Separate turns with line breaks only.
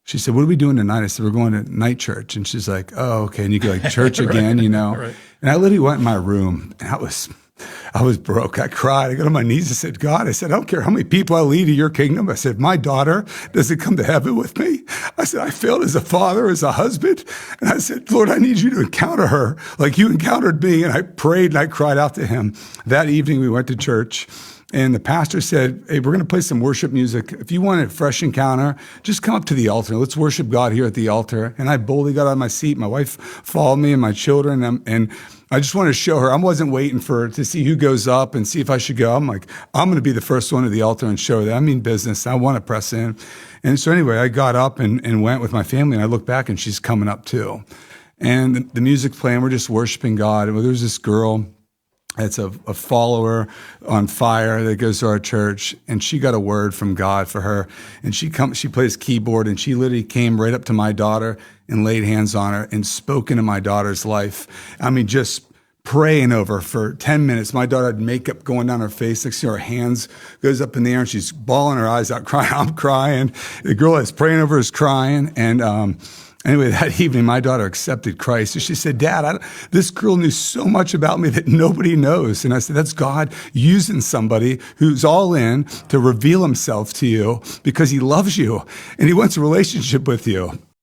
she said, what are we doing tonight? I said, we're going to night church. And she's like, oh, okay. And you go like, church again, you know?
Right.
And I literally went in my room, and I was broke. I cried. I got on my knees and said, God, I said, I don't care how many people I lead to your kingdom. I said, my daughter doesn't come to heaven with me. I said, I failed as a father, as a husband. And I said, Lord, I need you to encounter her like you encountered me. And I prayed and I cried out to him. That evening we went to church. And the pastor said, hey, we're going to play some worship music. If you want a fresh encounter, just come up to the altar. Let's worship God here at the altar. And I boldly got out of my seat. My wife followed me and my children. And I just wanted to show her. I wasn't waiting to see who goes up and see if I should go. I'm like, I'm going to be the first one at the altar and show her that. I mean business. I want to press in. And so anyway, I got up and went with my family. And I looked back and she's coming up too. And the music's playing. We're just worshiping God. And there was this girl that's a follower on fire that goes to our church, and she got a word from God for her. And she plays keyboard, and she literally came right up to my daughter and laid hands on her and spoke into my daughter's life. I mean, just praying over her for 10 minutes. My daughter had makeup going down her face. Next thing, her hands goes up in the air, and she's bawling her eyes out, crying. I'm crying. The girl that's praying over is crying. And anyway, that evening, my daughter accepted Christ. And she said, Dad, this girl knew so much about me that nobody knows. And I said, that's God using somebody who's all in to reveal himself to you because he loves you and he wants a relationship with you.